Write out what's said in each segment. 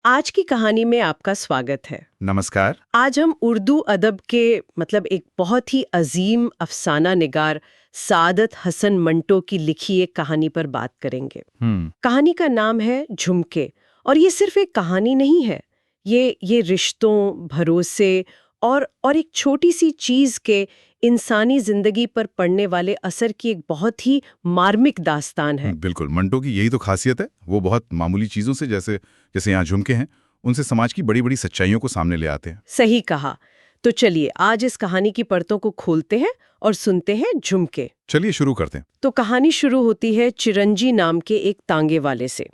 आज की कहानी में आपका स्वागत है। नमस्कार। आज हम उर्दू अदब के एक बहुत ही अजीम अफसाना निगार सादत हसन मंटो की लिखी एक कहानी पर बात करेंगे। कहानी का नाम है झुमके और ये सिर्फ एक कहानी नहीं है। ये रिश्तों, भरोसे और एक छोटी सी चीज के इंसानी जिंदगी पर पड़ने वाले असर की एक बहुत ही मार्मिक दास्तान है। बिल्कुल, मंटो की यही तो खासियत है। वो बहुत मामूली चीजों से, जैसे जैसे यहाँ झुमके हैं, उनसे समाज की बड़ी बड़ी सच्चाइयों को सामने ले आते हैं। सही कहा। तो चलिए आज इस कहानी की परतों को खोलते हैं और सुनते हैं झुमके। चलिए शुरू करते हैं। तो कहानी शुरू होती है चिरंजी नाम के एक तांगे वाले से।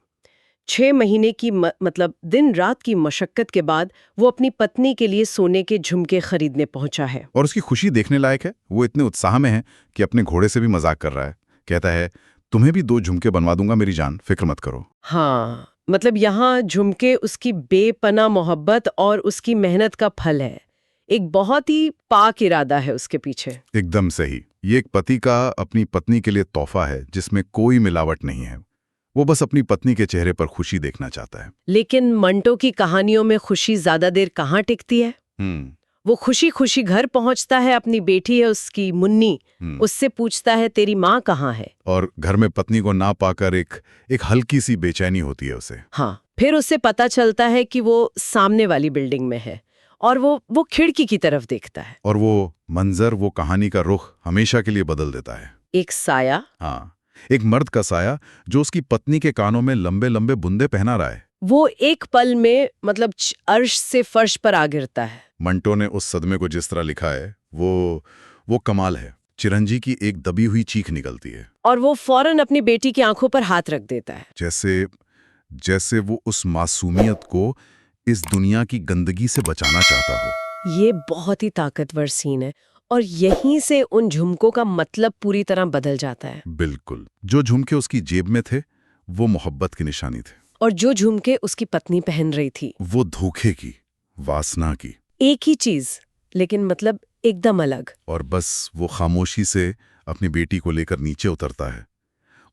6 महीने की दिन रात की मशक्कत के बाद वो अपनी पत्नी के लिए सोने के झुमके खरीदने पहुंचा है। और उसकी खुशी देखने लायक है। वो इतने उत्साह में है कि अपने घोड़े से भी मजाक कर रहा है। कहता है, तुम्हें भी 2 झुमके बनवा दूंगा मेरी जान, फिक्र मत करो। हाँ, यहाँ झुमके उसकी बेपनाह मोहब्बत और उसकी मेहनत का फल है। एक बहुत ही पाक इरादा है उसके पीछे। एकदम सही। ये एक पति का अपनी पत्नी के लिए तोहफा है जिसमें कोई मिलावट नहीं है। वो बस अपनी पत्नी के चेहरे पर खुशी देखना चाहता है। लेकिन मंटो की कहानियों में खुशी ज्यादा देर कहाँ टिकती है। वो खुशी खुशी घर पहुंचता है, अपनी बेटी है उसकी मुन्नी, उससे पूछता है तेरी माँ कहाँ है। और घर में पत्नी को ना पाकर एक हल्की सी बेचैनी होती है उसे। हाँ, फिर उसे पता चलता है कि वो सामने वाली बिल्डिंग में है और वो खिड़की की तरफ देखता है। और वो मंजर, वो कहानी का रुख हमेशा के लिए बदल देता है। एक साया, हाँ, एक मर्द का साया जो उसकी पत्नी के कानों में लंबे लंबे बुंदे पहना रहा है। वो एक पल में अर्श से फर्श पर आ गिरता है। मंटो ने उस सदमे को जिस तरह लिखा है वो कमाल है। चिरंजी की एक दबी हुई चीख निकलती है और वो फौरन अपनी बेटी की आंखों पर हाथ रख देता है, जैसे वो उस मासूमियत को इस दुनिया की गंदगी से बचाना चाहता हो। ये बहुत ही ताकतवर सीन है और यहीं से उन झुमकों का मतलब पूरी तरह बदल जाता है। बिल्कुल, जो झुमके उसकी जेब में थे वो मोहब्बत की निशानी थे, और जो झुमके उसकी पत्नी पहन रही थी वो धोखे की, वासना की। एक ही चीज, लेकिन एकदम अलग। और बस वो खामोशी से अपनी बेटी को लेकर नीचे उतरता है।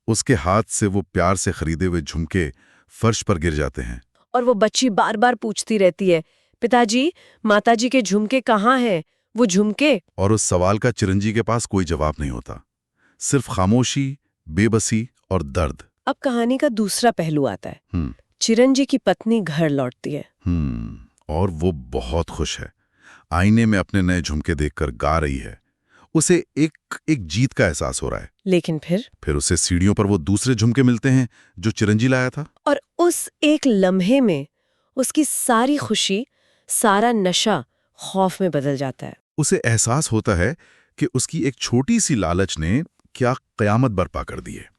उसके हाथ से वो प्यार से खरीदे हुए झुमके फर्श पर गिर जाते हैं। और वो बच्ची बार बार पूछती रहती है, पिताजी, माताजी के झुमके कहाँ हैं? वो झुमके। और उस सवाल का चिरंजी के पास कोई जवाब नहीं होता, सिर्फ खामोशी, बेबसी और दर्द। अब कहानी का दूसरा पहलू आता है। चिरंजी की पत्नी घर लौटती है। और वो बहुत खुश है। आईने में अपने नए झुमके देखकर गा रही है। उसे एक जीत का एहसास हो रहा है। लेकिन फिर उसे सीढ़ियों पर वो दूसरे झुमके मिलते हैं जो चिरंजी लाया था। और उस एक लम्हे में उसकी सारी खुशी, सारा नशा खौफ में बदल जाता है। उसे एहसास होता है कि उसकी एक छोटी सी लालच ने क्या कयामत बर्पा कर दी है।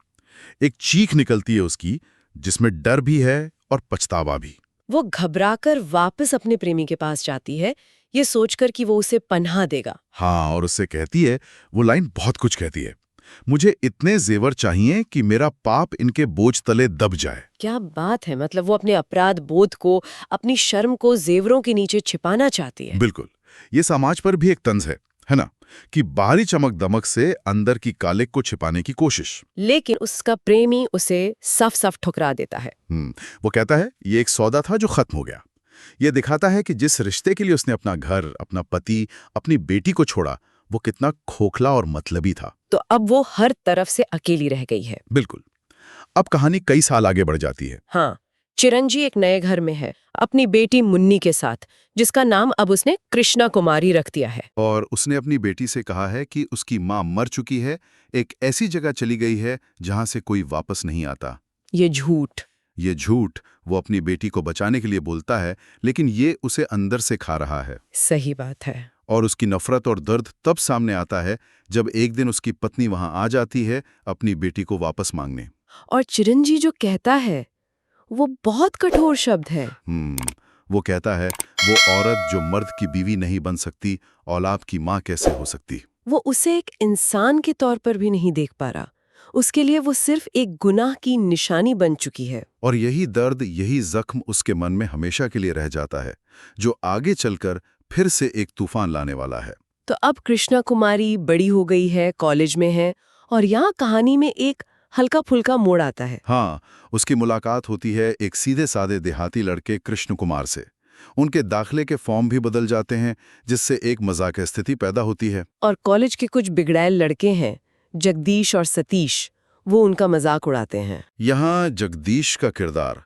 एक चीख निकलती है उसकी, जिसमें डर भी है और पछतावा भी। वो घबराकर वापस अपने प्रेमी के पास जाती है, ये सोचकर कि वो उसे पनाह देगा। हाँ, और उससे कहती है, वो लाइन बहुत कुछ कहती है, मुझे इतने जेवर चाहिए कि मेरा पाप इनके बोझ तले दब जाए। क्या बात है, वो अपने अपराध बोध को, अपनी शर्म को जेवरों के नीचे छिपाना चाहती है। बिल्कुल, ये समाज पर भी एक तंज है ना, कि बाहरी चमक दमक से अंदर की कालिक को छिपाने की कोशिश। लेकिन उसका प्रेमी उसे साफ साफ ठुकरा देता है। वो कहता है, ये एक सौदा था जो खत्म हो गया। ये दिखाता है कि जिस रिश्ते के लिए उसने अपना घर, अपना पति, अपनी बेटी को छोड़ा, वो कितना खोखला और मतलबी था। तो अब वो हर तरफ से अकेली रह गई है। बिल्कुल। अब कहानी कई साल आगे बढ़ जाती है। हाँ, चिरंजी एक नए घर में है, अपनी बेटी मुन्नी के साथ, जिसका नाम अब उसने कृष्णा कुमारी रख दिया है। और उसने अपनी बेटी से कहा है कि उसकी माँ मर चुकी है, एक ऐसी जगह चली गई है जहां से कोई वापस नहीं आता। ये झूठ वो अपनी बेटी को बचाने के लिए बोलता है, लेकिन ये उसे अंदर से खा रहा है। सही बात है। और उसकी नफरत और दर्द तब सामने आता है जब एक दिन उसकी पत्नी वहां आ जाती है अपनी बेटी को वापस मांगने। और चिरंजी जो कहता है वो बहुत कठोर शब्द है। वो कहता है, वो औरत जो मर्द की बीवी नहीं बन सकती, औलाद की माँ कैसे हो सकती? वो उसे एक इंसान के तौर पर भी नहीं देख पा रहा। उसके लिए वो सिर्फ एक गुनाह की निशानी बन चुकी है। और यही दर्द, यही जख्म उसके मन में हमेशा के लिए रह जाता है, जो आगे चलकर फिर से एक तूफान लाने वाला है। तो अब कृष्णा कुमारी बड़ी हो गई है, कॉलेज में है, और यहाँ कहानी में एक हल्का फुल्का मोड़ आता है। हाँ, उसकी मुलाकात होती है एक सीधे साधे देहाती लड़के कृष्ण कुमार से। उनके दाखिले के फॉर्म भी बदल जाते हैं, जिससे एक मजाक स्थिति पैदा होती है। और कॉलेज के कुछ बिगड़ैल लड़के हैं, जगदीश और सतीश, वो उनका मजाक उड़ाते हैं। यहाँ जगदीश का किरदार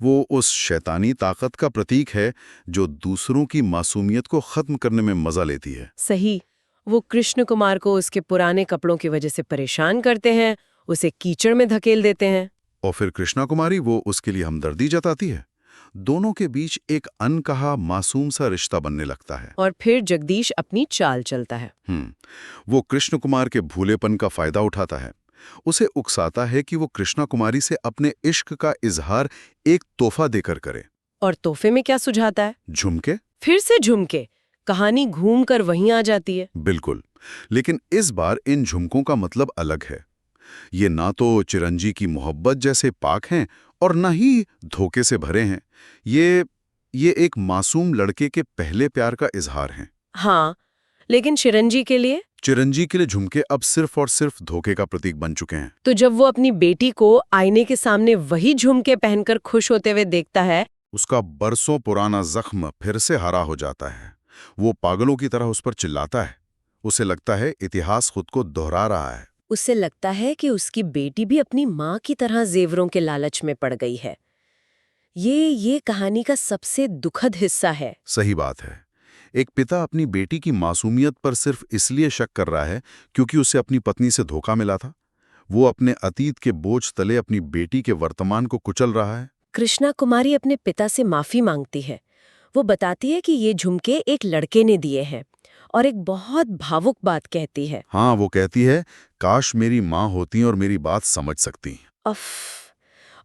वो उस शैतानी ताकत का प्रतीक है जो दूसरों की मासूमियत को खत्म करने में मजा लेती है। सही। वो कृष्ण कुमार को उसके पुराने कपड़ों की वजह से परेशान करते हैं, उसे कीचड़ में धकेल देते हैं। और फिर कृष्णा कुमारी वो उसके लिए हमदर्दी जताती है। दोनों के बीच एक अनकहा मासूम सा रिश्ता बनने लगता है। और फिर जगदीश अपनी चाल चलता है। वो कृष्ण कुमार के भूलेपन का फायदा उठाता है। उसे उकसाता है कि वो कृष्णा कुमारी से अपने इश्क का इजहार एक तोहफा देकर करे। और तोहफे में क्या सुझाता है? झुमके। फिर से झुमके। कहानी घूमकर वहीं आ जाती है। बिल्कुल, लेकिन इस बार इन झुमकों का मतलब अलग है। ये ना तो चिरंजी की मोहब्बत जैसे पाक हैं और ना ही धोखे से भरे हैं। ये एक मासूम लड़के के पहले प्यार का इजहार है। हाँ, लेकिन चिरंजी के लिए? चिरंजी के लिए झुमके अब सिर्फ और सिर्फ धोखे का प्रतीक बन चुके हैं। तो जब वो अपनी बेटी को आईने के सामने वही झुमके पहनकर खुश होते हुए देखता है, उसका बरसों पुराना जख्म फिर से हरा हो जाता है। वो पागलों की तरह उस पर चिल्लाता है। उसे लगता है इतिहास खुद को दोहरा रहा है। उसे लगता है कि उसकी बेटी भी अपनी माँ की तरह जेवरों के लालच में पड़ गई है। ये कहानी का सबसे दुखद हिस्सा है। सही बात है। एक पिता अपनी बेटी की मासूमियत पर सिर्फ इसलिए शक कर रहा है क्योंकि उसे अपनी पत्नी से धोखा मिला था। वो अपने अतीत के बोझ तले अपनी बेटी के वर्तमान को कुचल रहा है। कृष्णा कुमारी अपने पिता से माफी मांगती है। वो बताती है कि ये झुमके एक लड़के ने दिए हैं और एक बहुत भावुक बात कहती है। हाँ, वो कहती है, काश मेरी माँ होती और मेरी बात समझ सकती।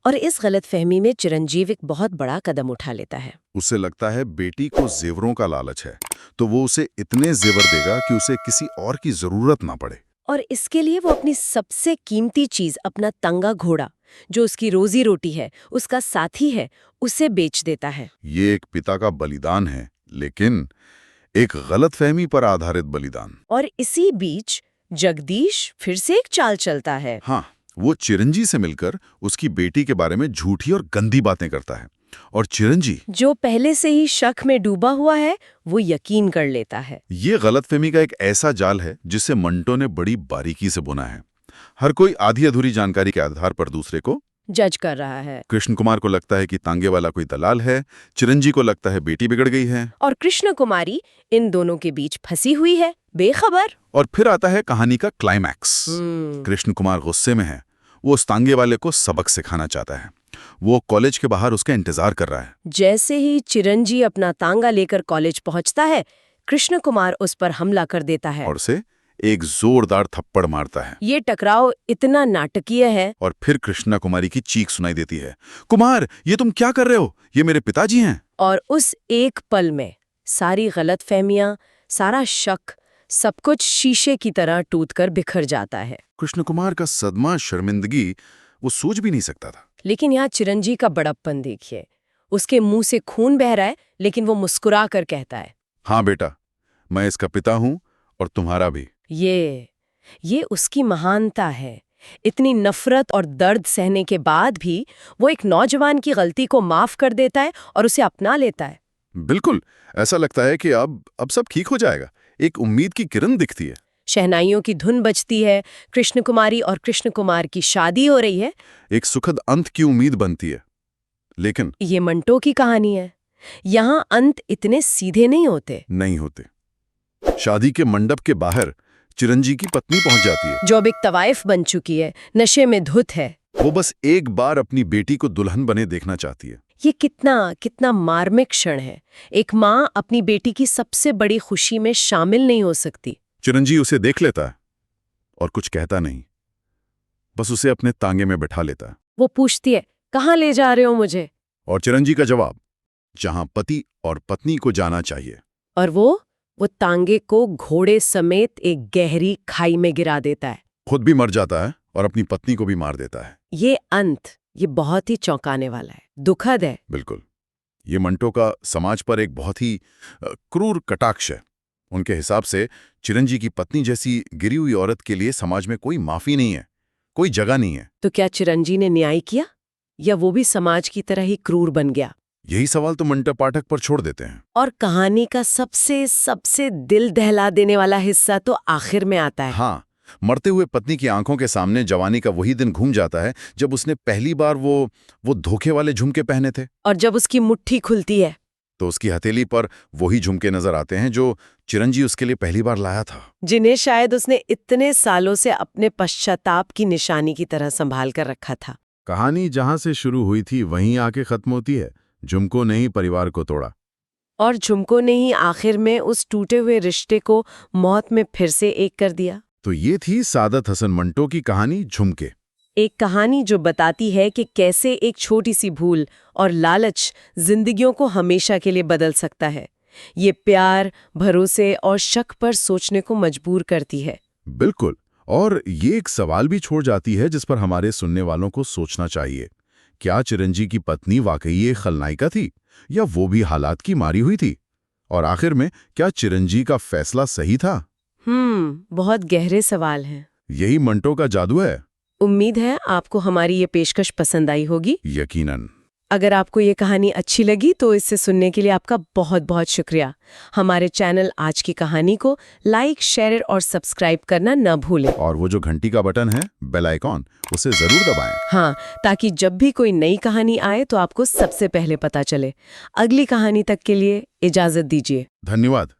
और इस गलतफहमी में चिरंजीव एक बहुत बड़ा कदम उठा लेता है। उसे लगता है बेटी को जेवरों का लालच है, तो वो उसे इतने जेवर देगा कि उसे किसी और की जरूरत ना पड़े। और इसके लिए वो अपनी सबसे कीमती चीज, अपना तंगा घोड़ा, जो उसकी रोजी रोटी है, उसका साथी है, उसे बेच देता है। ये एक पिता का बलिदान है, लेकिन एक गलतफहमी पर आधारित बलिदान। और इसी बीच जगदीश फिर से एक चाल चलता है। हाँ, वो चिरंजी से मिलकर उसकी बेटी के बारे में झूठी और गंदी बातें करता है, और चिरंजी, जो पहले से ही शक में डूबा हुआ है, वो यकीन कर लेता है। ये गलतफहमी का एक ऐसा जाल है जिसे मंटो ने बड़ी बारीकी से बुना है। हर कोई आधी अधूरी जानकारी के आधार पर दूसरे को जज कर रहा है। कृष्ण कुमार को लगता है कि तांगे वाला कोई दलाल है, चिरंजी को लगता है बेटी बिगड़ गई है, और कृष्ण कुमारी इन दोनों के बीच फंसी हुई है, बेखबर। और फिर आता है कहानी का क्लाइमैक्स। कृष्ण कुमार गुस्से में है। वो उस तांगे वाले को सबक सिखाना चाहता है। वो कॉलेज के बाहर उसका इंतजार कर रहा है। जैसे ही चिरंजी अपना तांगा लेकर कॉलेज पहुंचता है, कृष्ण कुमार उस पर हमला कर देता है और उसे एक जोरदार थप्पड़ मारता है। ये टकराव इतना नाटकीय है। और फिर कृष्णा कुमारी की चीख सुनाई देती है, कुमार, ये तुम क्या कर रहे हो? ये मेरे पिताजी हैं। और उस एक पल में सारी गलतफहमियां, सारा शक, सब कुछ शीशे की तरह टूटकर बिखर जाता है। कृष्ण कुमार का सदमा, शर्मिंदगी वो सोच भी नहीं सकता था। लेकिन यहाँ चिरंजी का बड़प्पन देखिए। उसके मुंह से खून बह रहा है, लेकिन वो मुस्कुरा कर कहता है, हाँ बेटा, मैं इसका पिता हूं और तुम्हारा भी। ये उसकी महानता है। इतनी नफरत और दर्द सहने के बाद भी वो एक नौजवान की गलती को माफ कर देता है और उसे अपना लेता है। बिल्कुल, ऐसा लगता है कि अब सब ठीक हो जाएगा। एक उम्मीद की किरण दिखती है। शहनाइयों की धुन बजती है, कृष्ण कुमारी और कृष्ण कुमार की शादी हो रही है। एक सुखद अंत की उम्मीद बनती है। लेकिन ये मंटो की कहानी है। यहाँ अंत इतने सीधे नहीं होते। शादी के मंडप के बाहर चिरंजी की पत्नी पहुंच जाती है, जो अब एक तवाइफ बन चुकी है, नशे में धुत है। वो बस एक बार अपनी बेटी को दुल्हन बने देखना चाहती है। ये कितना मार्मिक क्षण है। एक माँ अपनी बेटी की सबसे बड़ी खुशी में शामिल नहीं हो सकती। चिरंजी उसे देख लेता है और कुछ कहता नहीं, बस उसे अपने तांगे में बैठा लेता है। वो पूछती है, कहाँ ले जा रहे हो मुझे? और चिरंजी का जवाब, जहां पति और पत्नी को जाना चाहिए। और वो तांगे को घोड़े समेत एक गहरी खाई में गिरा देता है। खुद भी मर जाता है और अपनी पत्नी को भी मार देता है। ये अंत, ये बहुत ही चौंकाने वाला है, दुखद है। बिल्कुल, ये मंटो का समाज पर एक बहुत ही क्रूर कटाक्ष है। उनके हिसाब से चिरंजी की पत्नी जैसी गिरी हुई औरत के लिए समाज में कोई माफी नहीं है। कोई जगह नहीं है। तो क्या चिरंजी ने न्याय किया या वो भी समाज की तरह ही क्रूर बन गया? यही सवाल तो मंटो पाठक पर छोड़ देते हैं। और कहानी का सबसे सबसे दिल दहला देने वाला हिस्सा तो आखिर में आता है। हाँ, मरते हुए पत्नी की आंखों के सामने जवानी का वही दिन घूम जाता है जब उसने पहली बार वो धोखे वाले झुमके पहने थे। और जब उसकी मुट्ठी खुलती है तो उसकी हथेली पर वही झुमके नजर आते हैं जो चिरंजी उसके लिए पहली बार लाया था, जिन्हें शायद उसने इतने सालों से अपने पश्चाताप की निशानी की तरह संभाल कर रखा था। कहानी जहां से शुरू हुई थी वहीं आके खत्म होती है। झुमकों ने ही परिवार को तोड़ा, और झुमकों ने ही आखिर में उस टूटे हुए रिश्ते को मौत में फिर से एक कर दिया। तो ये थी सादत हसन मंटो की कहानी झुमके। एक कहानी जो बताती है कि कैसे एक छोटी सी भूल और लालच जिंदगियों को हमेशा के लिए बदल सकता है। ये प्यार, भरोसे और शक पर सोचने को मजबूर करती है। बिल्कुल, और ये एक सवाल भी छोड़ जाती है जिस पर हमारे सुनने वालों को सोचना चाहिए। क्या चिरंजी की पत्नी वाकई एक खलनायिका थी या वो भी हालात की मारी हुई थी? और आखिर में क्या चिरंजी का फैसला सही था? बहुत गहरे सवाल हैं। यही मंटो का जादू है। उम्मीद है आपको हमारी ये पेशकश पसंद आई होगी। यकीनन। अगर आपको ये कहानी अच्छी लगी तो इसे सुनने के लिए आपका बहुत बहुत शुक्रिया। हमारे चैनल आज की कहानी को लाइक, शेयर और सब्सक्राइब करना न भूलें। और वो जो घंटी का बटन है, बेल आइकॉन, उसे जरूर दबाएं। हाँ, ताकि जब भी कोई नई कहानी आए तो आपको सबसे पहले पता चले। अगली कहानी तक के लिए इजाजत दीजिए। धन्यवाद।